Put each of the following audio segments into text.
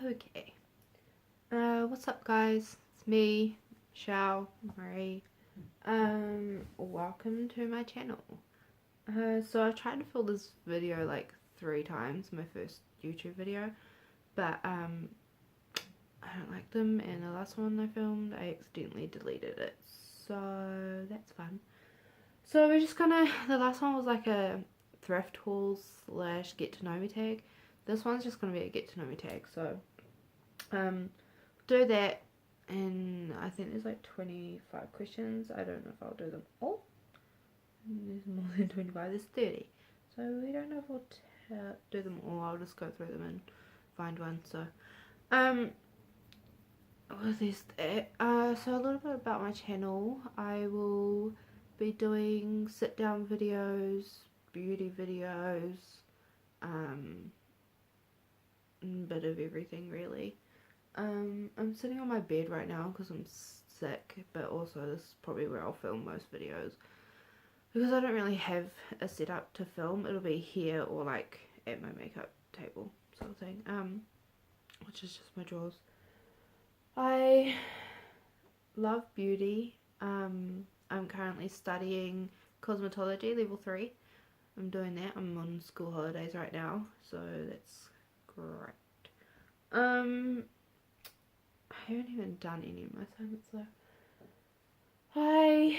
Okay. What's up, guys? It's me, Michelle Marie. Welcome to my channel. So I've tried to film this video like 3 times, my first YouTube video, but I don't like them, and the last one I filmed, I accidentally deleted it, so that's fun. So we're just gonna, the last one was like a thrift haul / get to know me tag. This one's just gonna be a get to know me tag, so do that, and I think there's like 25 questions. I don't know if I'll do them all. There's more than 25, there's 30, so we don't know if we'll do them all. I'll just go through them and find one. So what is that? So a little bit about my channel. I will be doing sit down videos, beauty videos, a bit of everything really. I'm sitting on my bed right now because I'm sick, but also this is probably where I'll film most videos because I don't really have a setup to film. It'll be here or like at my makeup table sort of thing, which is just my drawers. I love beauty. I'm currently studying cosmetology level 3. I'm doing that. I'm on school holidays right now, so that's great. I haven't even done any of my assignments though. I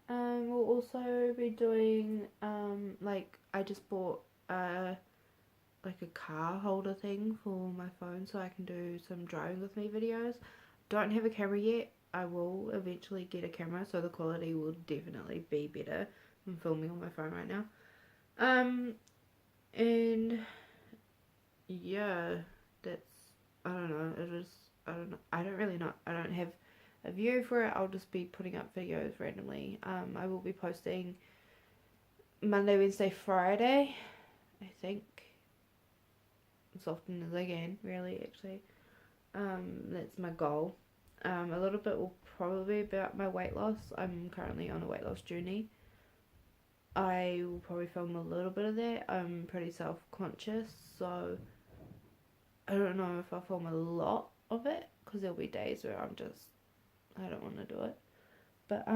will also be doing like I just bought like a car holder thing for my phone so I can do some driving with me videos. Don't have a camera yet. I will eventually get a camera, so the quality will definitely be better than filming on my phone right now. And yeah, that's, I don't know, I don't really know. I don't have a view for it. I'll just be putting up videos randomly. I will be posting Monday, Wednesday, Friday, I think, as often as I can, really, actually. That's my goal. A little bit will probably be about my weight loss. I'm currently on a weight loss journey. I will probably film a little bit of that. I'm pretty self-conscious, so I don't know if I'll film a lot of it because there'll be days where I don't want to do it. But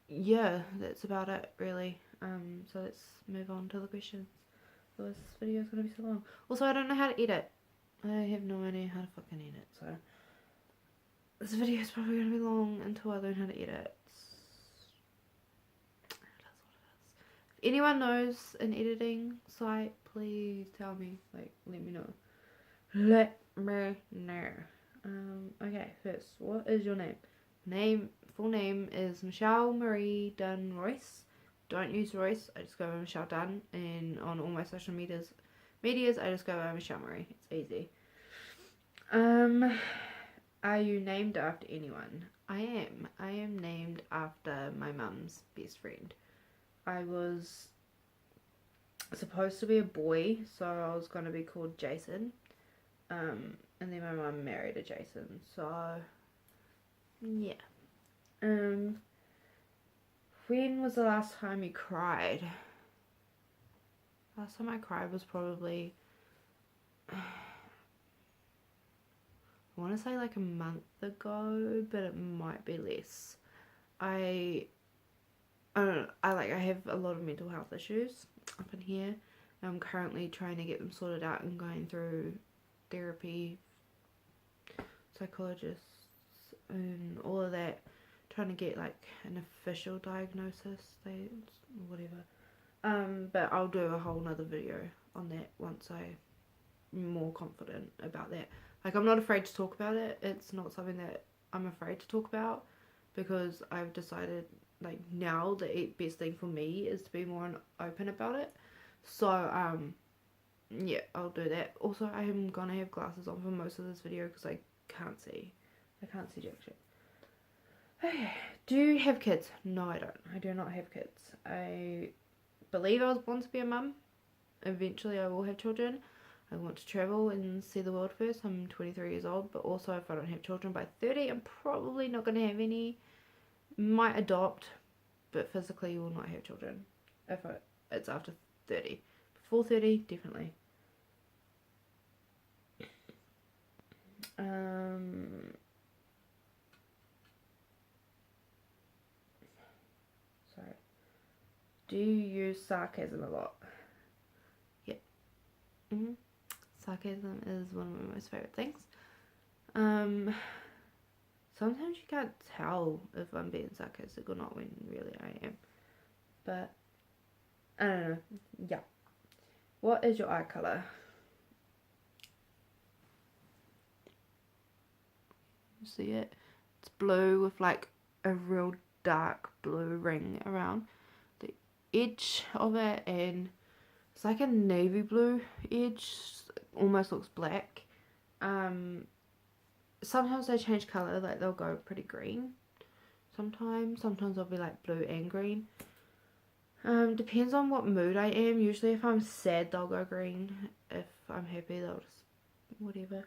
yeah, that's about it really. So let's move on to the questions. Otherwise this video is gonna be so long. Also, I don't know how to edit. I have no idea how to fucking edit, so this video is probably gonna be long until I learn how to edit. If anyone knows an editing site, please tell me. Like, let me know. Let me know. Okay, first, what is your name? Full name is Michelle Marie Dunn Royce. Don't use Royce, I just go by Michelle Dunn, and on all my social medias I just go by Michelle Marie. It's easy. Are you named after anyone? I am. I am named after my mum's best friend. I was supposed to be a boy, so I was going to be called Jason. And then my mum married a Jason, so yeah. When was the last time you cried? Last time I cried was probably, I want to say like a month ago, but it might be less. I don't know, I have a lot of mental health issues up in here. I'm currently trying to get them sorted out and going through therapy, psychologists, and all of that, trying to get like an official diagnosis, whatever. But I'll do a whole nother video on that once I'm more confident about that. Like, I'm not afraid to talk about it. It's not something that I'm afraid to talk about, because I've decided, like, now the best thing for me is to be more open about it. So yeah, I'll do that. Also, I am gonna have glasses on for most of this video because I can't see jack shit. Okay, do you have kids? No, I don't. I do not have kids. I believe I was born to be a mum. Eventually I will have children. I want to travel and see the world first. I'm 23 years old, but also if I don't have children by 30, I'm probably not going to have any. Might adopt, but physically will not have children if it's after 30. Before 30, definitely. Sorry. Do you use sarcasm a lot? Yeah. Sarcasm is one of my most favorite things. Sometimes you can't tell if I'm being sarcastic or not when really I am. But, I don't know. Yeah. What is your eye colour? See it? It's blue with like a real dark blue ring around the edge of it, and it's like a navy blue edge, almost looks black. Sometimes they change colour, like they'll go pretty green sometimes they'll be like blue and green. Depends on what mood I am. Usually if I'm sad they'll go green, if I'm happy they'll just whatever.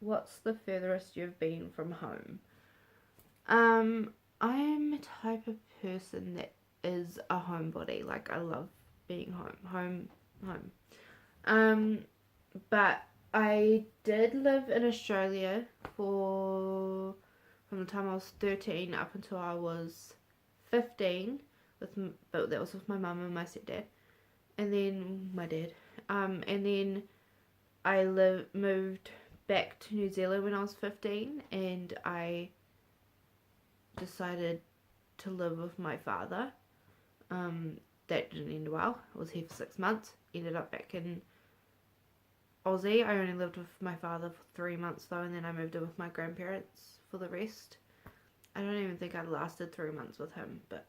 What's the furthest you've been from home? I am a type of person that is a homebody. Like, I love being home. But I did live in Australia from the time I was 13 up until I was 15, but that was with my mum and my stepdad, and then my dad. And then I moved back to New Zealand when I was 15, and I decided to live with my father. That didn't end well. I was here for 6 months, ended up back in Aussie. I only lived with my father for 3 months though, and then I moved in with my grandparents for the rest. I don't even think I lasted 3 months with him, but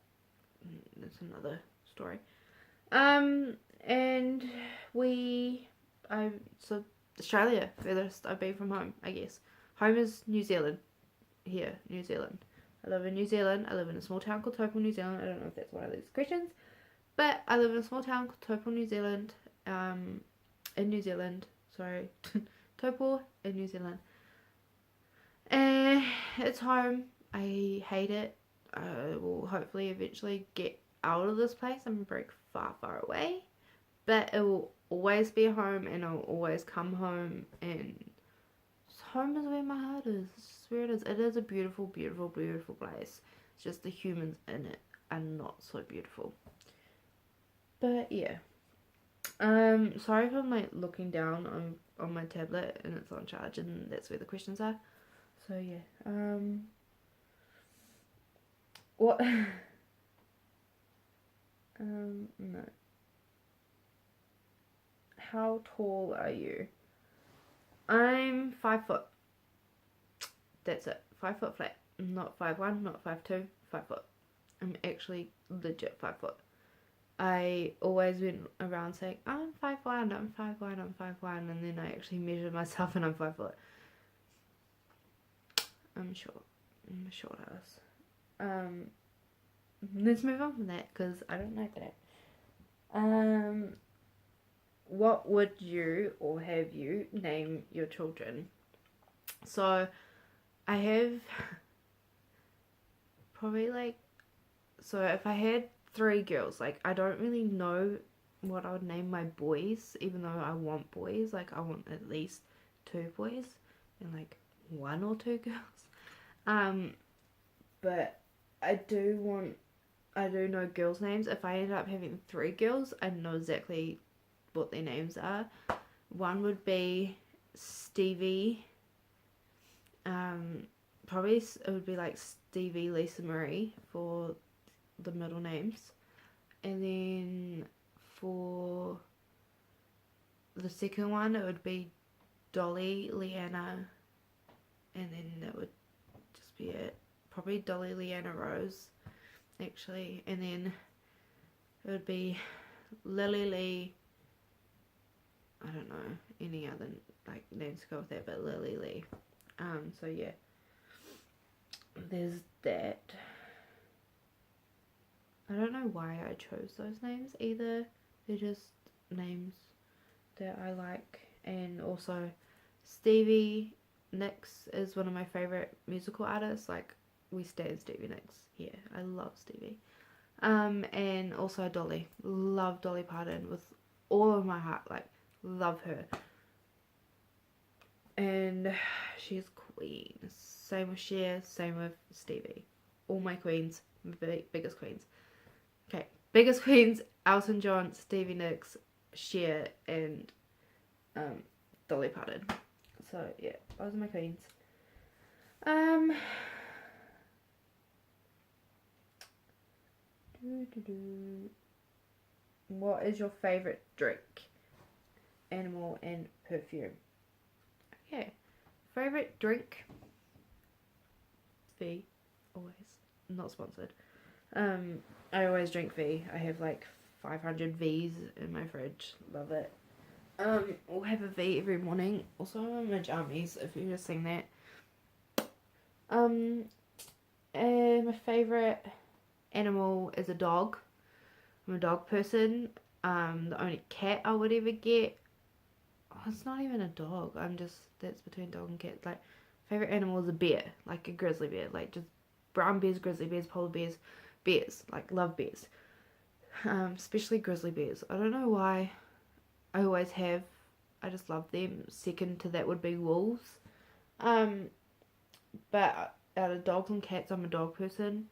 that's another story. And so Australia, furthest I've been from home, I guess. Home is New Zealand. Here, New Zealand. I live in New Zealand. I live in a small town called Taupo, New Zealand. I don't know if that's one of these questions, but I live in a small town called Taupo, New Zealand. In New Zealand, sorry, Taupo in New Zealand. And it's home. I hate it. I will hopefully eventually get out of this place. I'm very far, far away, but it will always be home, and I'll always come home, and home is where my heart is. It's where it is. It is a beautiful, beautiful, beautiful place. It's just the humans in it are not so beautiful. But yeah. Sorry if I'm like looking down on my tablet and it's on charge, and that's where the questions are. So yeah. What? No. How tall are you? I'm 5 foot. That's it. 5 foot flat. Not 5'1", not 5'2", 5 foot. I'm actually legit 5 foot. I always went around saying, I'm 5'1", I'm 5'1", I'm 5'1", and then I actually measured myself and I'm 5 foot. I'm short. I'm a short ass. Let's move on from that, because I don't like that. What would you, or have you, name your children? So, I have probably like, so if I had 3 girls, like, I don't really know what I would name my boys, even though I want boys. Like, I want at least 2 boys and like 1 or 2 girls. But I do know girls' names. If I end up having 3 girls, I know exactly what their names are. One would be Stevie. Probably it would be like Stevie, Lisa Marie for the middle names, and then for the second one it would be Dolly, Leanna, and then that would just be it. Probably Dolly, Leanna, Rose, actually, and then it would be Lily Lee. I don't know any other like names to go with that, but Lily Lee. So yeah, there's that. I don't know why I chose those names either. They're just names that I like. And also Stevie Nicks is one of my favourite musical artists. Like, we stand Stevie Nicks here. I love Stevie. And also Dolly. Love Dolly Parton with all of my heart. Like, love her. And she's queen. Same with Cher, same with Stevie. All my queens, biggest queens. Okay, biggest queens: Elton John, Stevie Nicks, Cher, and Dolly Parton. So yeah, those are my queens. What is your favorite drink, animal, and perfume? Okay, favorite drink. V, always. Not sponsored. I always drink V. I have like 500 Vs in my fridge. Love it. I'll have a V every morning. Also, I'm in my jammies, if you've just seen that. And my favourite animal is a dog. I'm a dog person. The only cat I would ever get, it's not even a dog. That's between dog and cat. Like, favourite animal is a bear. Like a grizzly bear. Like, just brown bears, grizzly bears, polar bears, bears. Like, love bears. Especially grizzly bears. I don't know why. I always have. I just love them. Second to that would be wolves. But out of dogs and cats, I'm a dog person.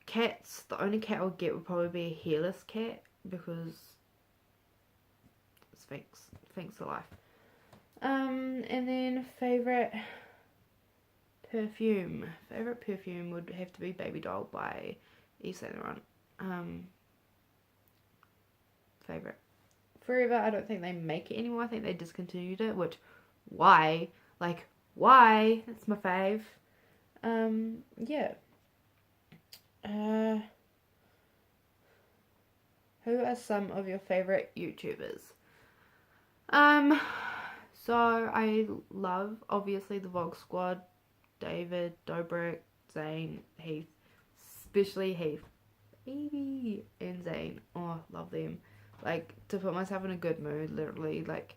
Cats, the only cat I would get would probably be a hairless cat, because Sphinx for life. And then favourite perfume. Favourite perfume would have to be Baby Doll by Yves Saint Laurent. Favourite. Forever, I don't think they make it anymore. I think they discontinued it, which, why? Like, why? That's my fave. Yeah. Who are some of your favourite YouTubers? So I love, obviously, the Vlog Squad, David, Dobrik, Zane, Heath, especially Heath, baby, and Zane. Oh, love them. Like, to put myself in a good mood, literally, like,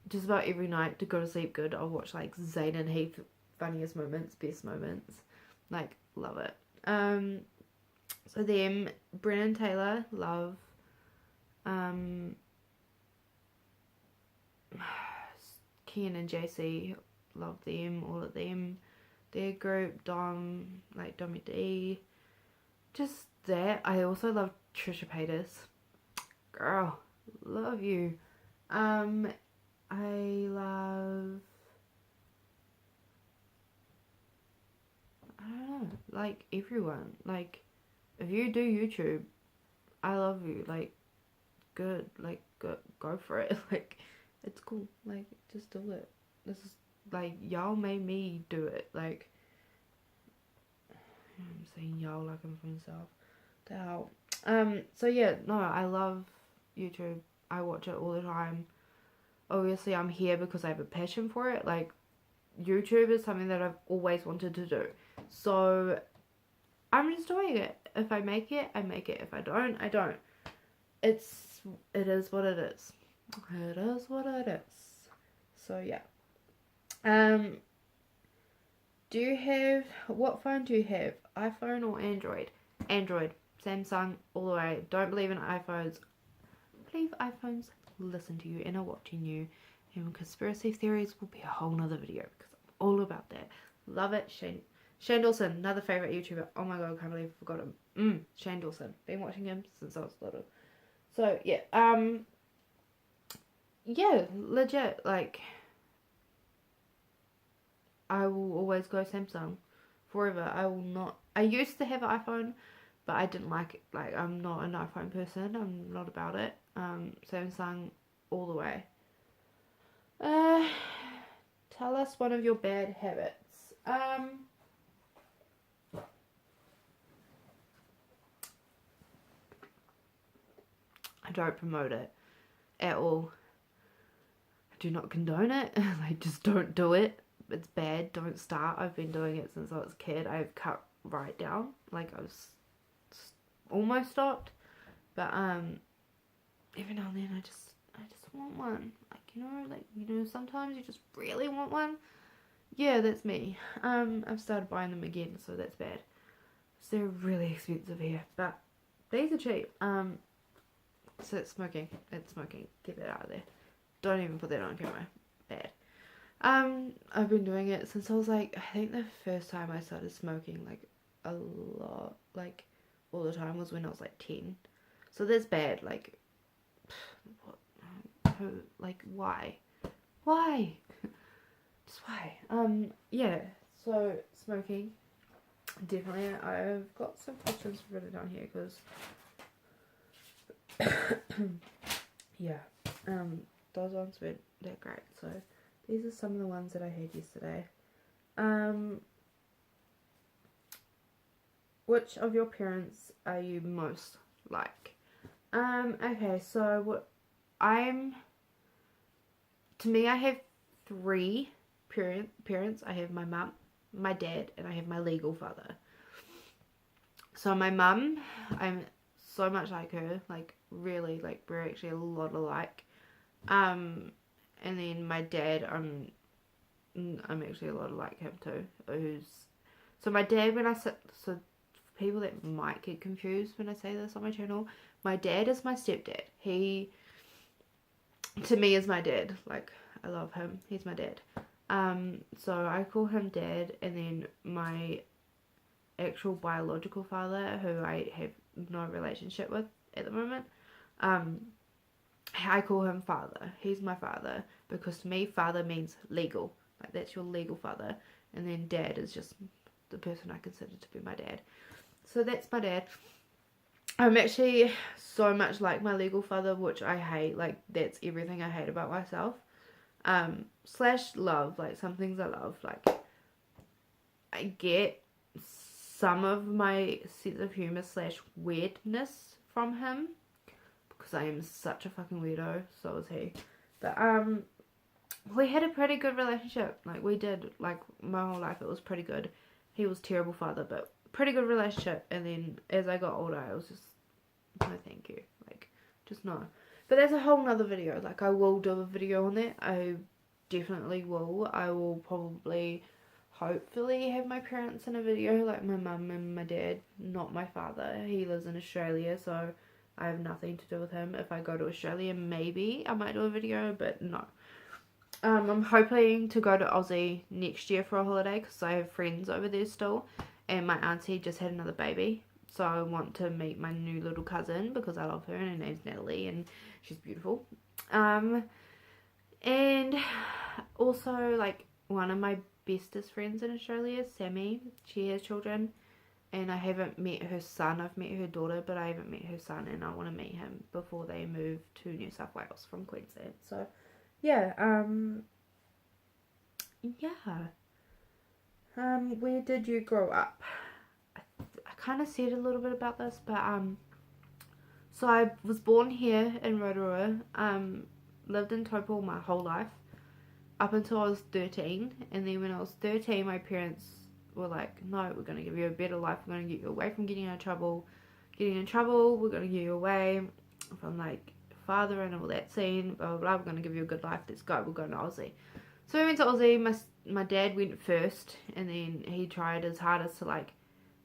just about every night to go to sleep good, I'll watch, like, Zane and Heath, funniest moments, best moments. Like, love it. So them, Brennan Taylor, love. Kian and JC, love them, all of them. Their group, Dom, like Dommy D. Just that. I also love Trisha Paytas. Girl, love you. I love, I don't know, like everyone. Like, if you do YouTube, I love you. Like, good. Like, go for it. Like, it's cool. Like, just do it. This is, like, y'all made me do it. Like, I'm saying y'all like I'm from the South. The hell. So yeah, no, I love YouTube. I watch it all the time. Obviously, I'm here because I have a passion for it. Like, YouTube is something that I've always wanted to do. So, I'm just doing it. If I make it, I make it. If I don't, I don't. It is what it is. It is what it is. So, yeah. What phone do you have? iPhone or Android? Android. Samsung, all the way. Don't believe in iPhones. Believe iPhones listen to you and are watching you. And conspiracy theories will be a whole nother video, because I'm all about that. Love it. Shane Dawson, another favourite YouTuber. Oh my god, I can't believe I forgot him. Shane Dawson. Been watching him since I was little. So, yeah. Yeah, legit. Like, I will always go Samsung. Forever. I will not. I used to have an iPhone, but I didn't like it. Like, I'm not an iPhone person. I'm not about it. Samsung all the way. Tell us one of your bad habits. I don't promote it at all. I do not condone it. Like, just don't do it. It's bad. Don't start. I've been doing it since I was a kid. I've cut right down. Like, I was almost stopped. But every now and then I just want one. Like, sometimes you just really want one. Yeah, that's me. I've started buying them again, so that's bad. So they're really expensive here. But These are cheap. So it's smoking. It's smoking. Get that out of there. Don't even put that on camera. Bad. I've been doing it since I was like, I think the first time I started smoking like a lot, like all the time, was when I was like 10. So that's bad. Like, what? Who? Like, why? Why? Just why? Yeah. So smoking, definitely. I've got some questions written down here because, yeah. Those ones weren't that great. So these are some of the ones that I had yesterday. Which of your parents are you most like? Okay, so to me, I have 3 parents. I have my mum, my dad, and I have my legal father. So my mum, I'm so much like her, like really, like we're actually a lot alike. And then my dad, I'm actually a lot like him too. So my dad, so people that might get confused when I say this on my channel, my dad is my stepdad. He, to me, is my dad. Like, I love him. He's my dad. So I call him dad, and then my actual biological father, who I have no relationship with at the moment, I call him father. He's my father, because to me, father means legal. Like, that's your legal father. And then dad is just the person I consider to be my dad. So that's my dad. I'm actually so much like my legal father, which I hate. Like, that's everything I hate about myself. Slash love. Like, some things I love. Like, I get some of my sense of humour slash weirdness from him, because I am such a fucking weirdo. So is he. But we had a pretty good relationship. Like, we did. Like, my whole life it was pretty good. He was a terrible father, but pretty good relationship. And then as I got older, I was just, no thank you. Like, just no. But that's a whole nother video. Like, I will do a video on that. I definitely will. I will probably, hopefully, have my parents in a video, like my mum and my dad, not my father. He lives in Australia, so I have nothing to do with him. If I go to Australia, maybe I might do a video, but no. I'm hoping to go to Aussie next year for a holiday, because I have friends over there still, and my auntie just had another baby, so I want to meet my new little cousin, because I love her, and her name's Natalie, and she's beautiful. And also, like, one of my bestest friends in Australia is Sammy. She has children, and I haven't met her son. I've met her daughter, but I haven't met her son, and I want to meet him before they move to New South Wales from Queensland. So yeah, where did you grow up? I kind of said a little bit about this, but so I was born here in Rotorua. Lived in Taupo my whole life up until I was 13, and then when I was 13, my parents were like, no, we're going to give you a better life, we're going to get you away from getting in trouble, we're going to get you away from like father and all that scene, blah blah blah, we're going to give you a good life, let's go, we're going to Aussie. So we went to Aussie. My dad went first, and then he tried his hardest to like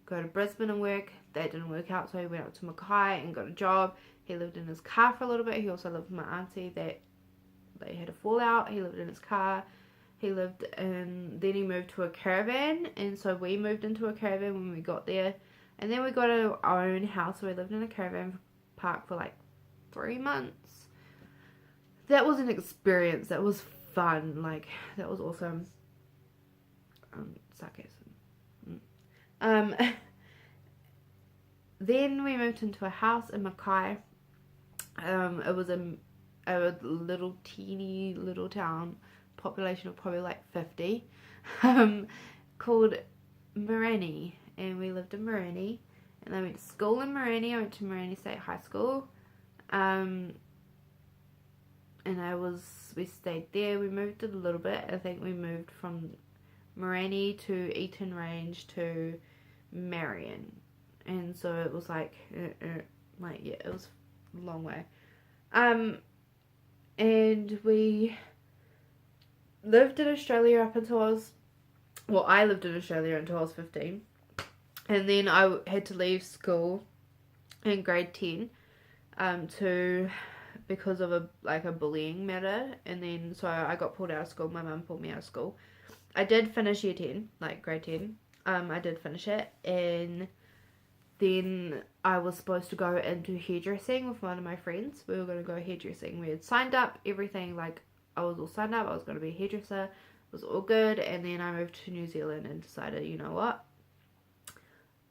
go to Brisbane and work. That didn't work out, so he went up to Mackay and got a job. He lived in his car for a little bit. He also lived with my auntie that they had a fallout. He lived in his car. Then he moved to a caravan, and so we moved into a caravan when we got there. And then we got our own house, so we lived in a caravan park for like 3 months. That was an experience. That was fun. Like, that was awesome. Sarcasm. Then we moved into a house in Mackay. It was a little teeny little town, population of probably like 50, called Morani, and we lived in Morani, and I went to school in Morani. I went to Morani State High School, and we stayed there. We moved a little bit. I think we moved from Morani to Eaton Range to Marion, and so it was like it was a long way. And we lived in Australia up until I lived in Australia until I was 15. And then I had to leave school in grade 10 to because of a bullying matter, and then so I got pulled out of school. My mum pulled me out of school. I did finish year 10, like grade 10. I did finish it, and then I was supposed to go into hairdressing with one of my friends. We were going to go hairdressing. We had signed up, everything, like I was all signed up. I was going to be a hairdresser. It was all good, and then I moved to New Zealand and decided, you know what,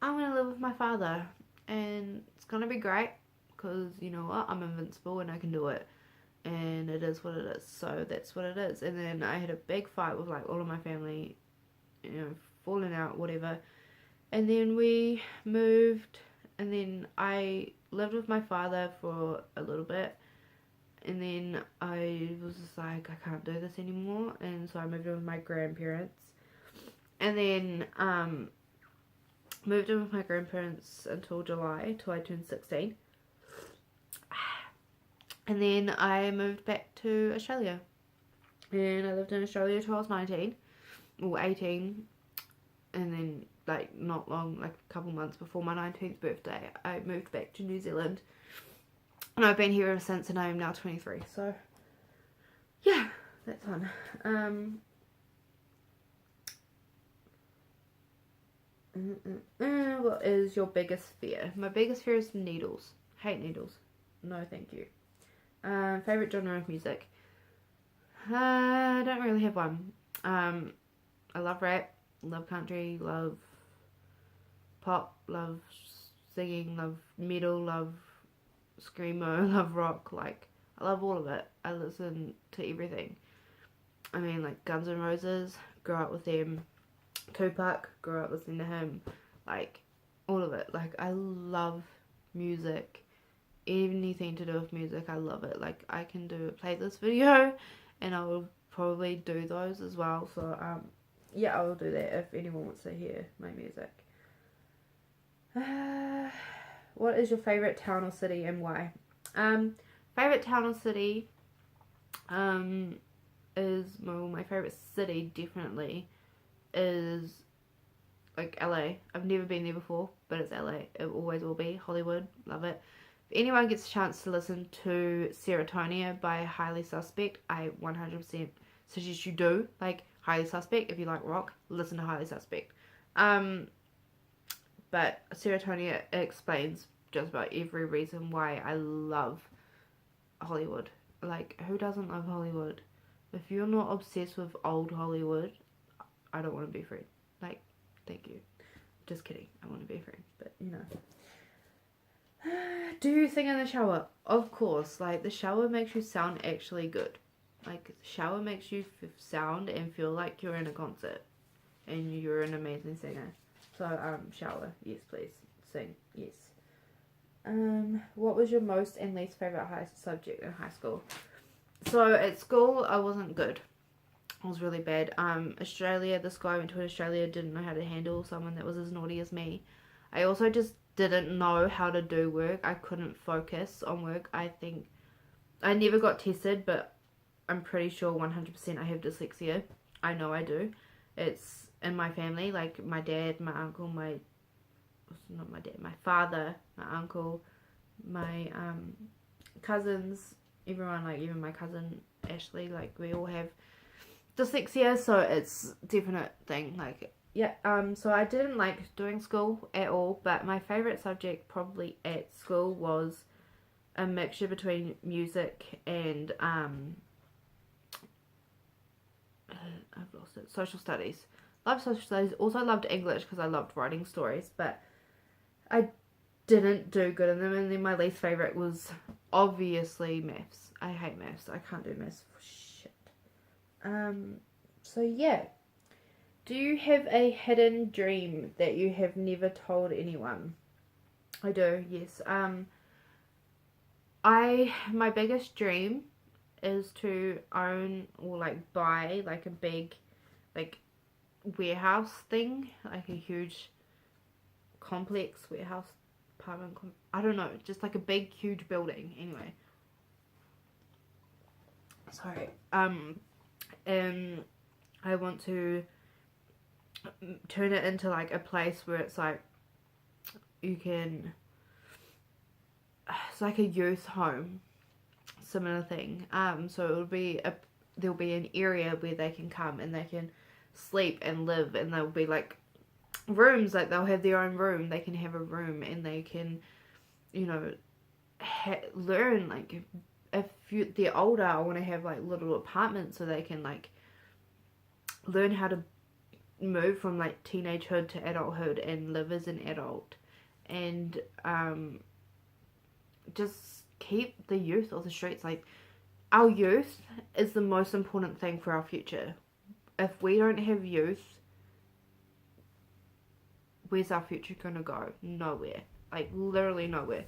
I'm going to live with my father, and it's going to be great because, you know what, I'm invincible and I can do it, and it is what it is. So that's what it is. And then I had a big fight with like all of my family, you know, falling out, whatever. And then we moved, and then I lived with my father for a little bit, and then I was just like, I can't do this anymore, and so I moved in with my grandparents, and then moved in with my grandparents until July, till I turned 16, and then I moved back to Australia, and I lived in Australia till I was 19, or 18, and then like not long, like a couple months before my 19th birthday, I moved back to New Zealand, and I've been here ever since, and I am now 23, so yeah, that's fun. What is your biggest fear? My biggest fear is needles. Hate needles. No thank you. Favourite genre of music? I don't really have one. I love rap, love country, love pop, love singing, love metal, love screamo, love rock. Like, I love all of it. I listen to everything. I mean, like Guns N' Roses, grew up with them. Tupac, grew up listening to him. Like, all of it. Like, I love music. Anything to do with music, I love it. Like, I can do a playlist video, and I will probably do those as well. So, yeah, I will do that if anyone wants to hear my music. What is your favourite town or city, and why? Favourite town or city, is, well, my favourite city definitely is like LA. I've never been there before, but it's LA. It always will be. Hollywood, love it. If anyone gets a chance to listen to Serotonia by Highly Suspect, I 100% suggest you do. Like, Highly Suspect, if you like rock, listen to Highly Suspect. But Serotonia explains just about every reason why I love Hollywood. Like, who doesn't love Hollywood? If you're not obsessed with old Hollywood, I don't want to be a friend. Like, thank you. Just kidding. I want to be a friend, but you know. Do you sing in the shower? Of course. Like, the shower makes you sound actually good. Like, the shower makes you sound and feel like you're in a concert, and you're an amazing singer. So, shower. Yes, please. Sing. Yes. What was your most and least favourite subject in high school? So, at school, I wasn't good. I was really bad. Australia, this guy I went to Australia didn't know how to handle someone that was as naughty as me. I also just didn't know how to do work. I couldn't focus on work. I think I never got tested, but I'm pretty sure 100% I have dyslexia. I know I do. It's in my family, like my dad, my uncle, my father, my uncle, my cousins, everyone, like even my cousin Ashley, like we all have dyslexia, so it's a definite thing. Like, yeah, so I didn't like doing school at all, but my favourite subject probably at school was a mixture between music and I've lost it, social studies. Loved social studies, also loved English because I loved writing stories, but I didn't do good in them. And then my least favourite was obviously maths. I hate maths. I can't do maths for shit. So yeah. Do you have a hidden dream that you have never told anyone? I do, yes. My biggest dream is to own or like buy like a big like warehouse thing, like a huge complex warehouse apartment. I don't know, just like a big huge building. Anyway, sorry. And I want to turn it into like a place where it's like you can it's like a youth home, similar thing. So there'll be an area where they can come and they can sleep and live, and there'll be like rooms, like they'll have their own room. They can have a room and they can, you know, learn, like if they're older, I want to have like little apartments so they can like learn how to move from like teenagehood to adulthood and live as an adult, and just keep the youth off the streets. Like, our youth is the most important thing for our future. If we don't have youth, where's our future gonna go? Nowhere. Like, literally nowhere.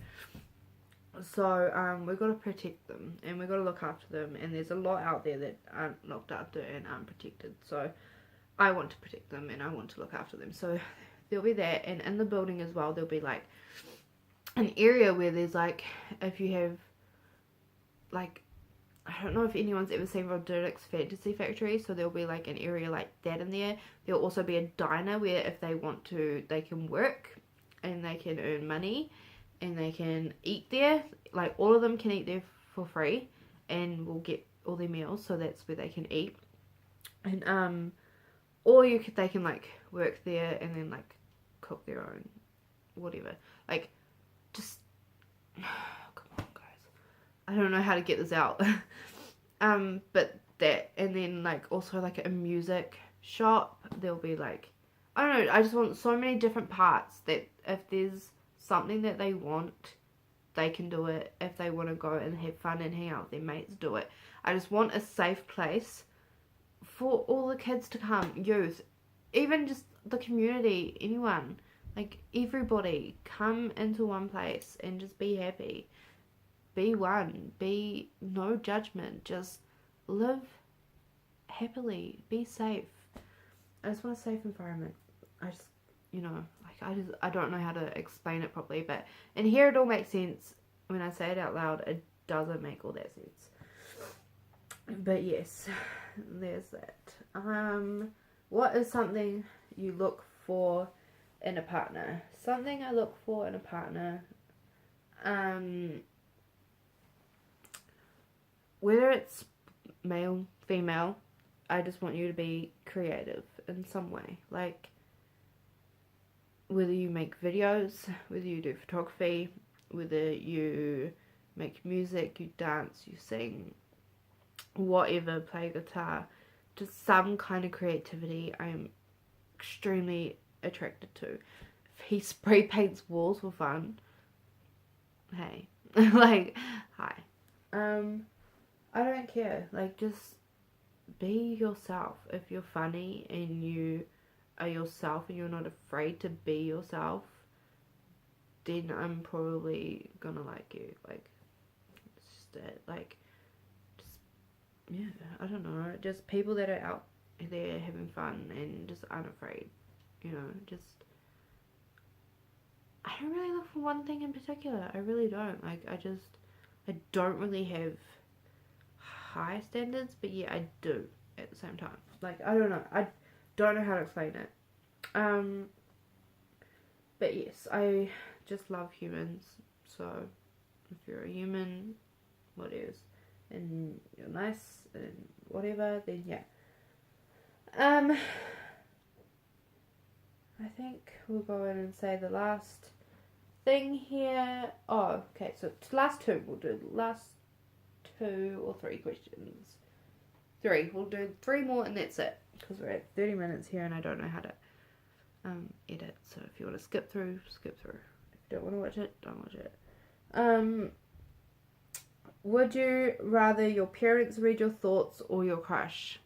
So we've got to protect them, and we've got to look after them, and there's a lot out there that aren't looked after and aren't protected. So I want to protect them and I want to look after them. So there'll be that, and in the building as well, there'll be like an area where there's like, if you have like, I don't know if anyone's ever seen Roderick's Fantasy Factory, so there'll be like an area like that in there. There'll also be a diner where if they want to, they can work and they can earn money and they can eat there. Like, all of them can eat there for free and will get all their meals, so that's where they can eat. And or they can like work there and then like cook their own whatever. Like, just come on guys, I don't know how to get this out. But that, and then like also like a music shop. There'll be like, I don't know, I just want so many different parts that if there's something that they want, they can do it. If they want to go and have fun and hang out with their mates, do it. I just want a safe place for all the kids to come, youth, even just the community, anyone, like everybody, come into one place and just be happy. Be one, be no judgment, just live happily, be safe. I just want a safe environment. I just, you know, like I don't know how to explain it properly, but in here it all makes sense. When I say it out loud, it doesn't make all that sense. But yes, there's that. What is something you look for in a partner? Something I look for in a partner, whether it's male, female, I just want you to be creative in some way. Like, whether you make videos, whether you do photography, whether you make music, you dance, you sing, whatever, play guitar, just some kind of creativity I'm extremely attracted to. If he spray paints walls for fun, hey, like, hi. I don't care, like, just be yourself. If you're funny and you are yourself and you're not afraid to be yourself, then I'm probably gonna like you. Like, it's just it. Like, just, yeah, I don't know, just people that are out there having fun and just aren't afraid, you know, just, I don't really look for one thing in particular. I really don't. Like, I don't really have high standards, but yeah, I do at the same time. Like, I don't know. I don't know how to explain it. But yes, I just love humans. So if you're a human, what is, and you're nice and whatever, then yeah. I think we'll go in and say the last thing here. Oh, okay, so last two. We'll do the last 2 or 3 questions. 3. We'll do 3 more and that's it. Because we're at 30 minutes here and I don't know how to edit. So if you want to skip through, skip through. If you don't want to watch it, don't watch it. Would you rather your parents read your thoughts or your crush?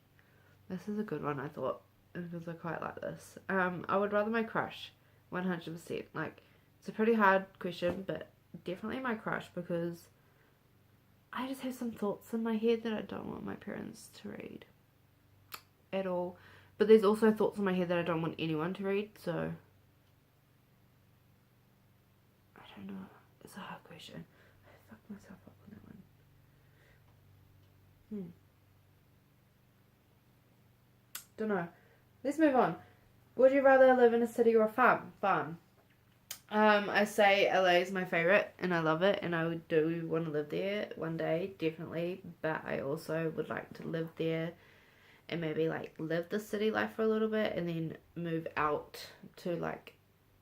This is a good one, I thought, because I quite like this. I would rather my crush, 100%. Like, it's a pretty hard question, but definitely my crush, because I just have some thoughts in my head that I don't want my parents to read at all. But there's also thoughts in my head that I don't want anyone to read, so I don't know. It's a hard question. I fucked myself up on that one. Don't know. Let's move on. Would you rather live in a city or a farm? Farm. I say LA is my favorite and I love it and I would do want to live there one day, definitely, but I also would like to live there and maybe like live the city life for a little bit and then move out to like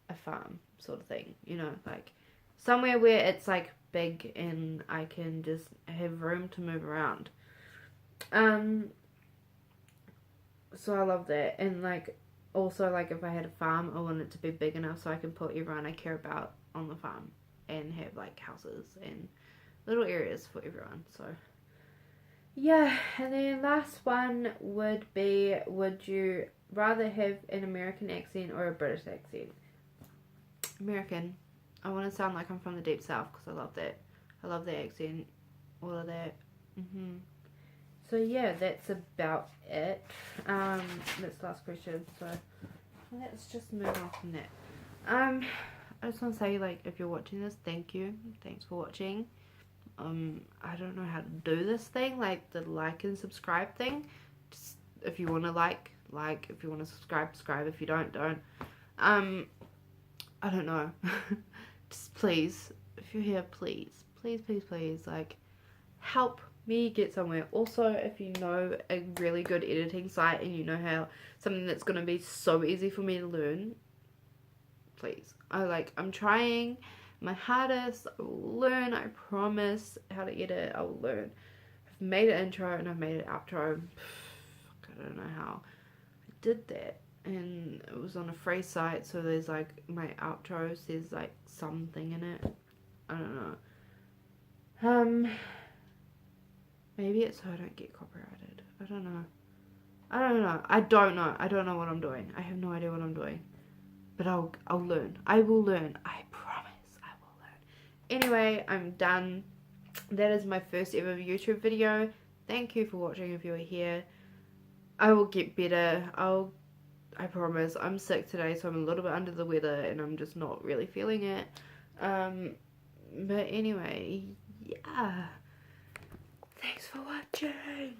a farm sort of thing, you know, like somewhere where it's like big and I can just have room to move around. So I love that. And like also like if I had a farm, I want it to be big enough so I can put everyone I care about on the farm and have like houses and little areas for everyone. So yeah, and then last one would be, would you rather have an American accent or a British accent? American. I want to sound like I'm from the deep south because I love that. I love the accent, all of that. So yeah, that's about it. That's the last question. So let's just move on from that. I just want to say, like, if you're watching this, thank you. Thanks for watching. I don't know how to do this thing, like the like and subscribe thing. Just if you want to like. If you want to subscribe. If you don't. I don't know. Just please, if you're here, please, like, help me get somewhere. Also, if you know a really good editing site and you know how something that's gonna be so easy for me to learn, please. I'm trying my hardest. I will learn. I promise how to edit. I will learn. I've made an intro and I've made an outro. I don't know how I did that. And it was on a free site, so there's like my outro says like something in it. I don't know. Maybe it's so I don't get copyrighted. I don't know. I don't know what I'm doing. I have no idea what I'm doing. But I'll learn. I will learn. I promise I will learn. Anyway, I'm done. That is my first ever YouTube video. Thank you for watching if you are here. I will get better. I promise. I'm sick today, so I'm a little bit under the weather and I'm just not really feeling it. But anyway, yeah. Thanks for watching.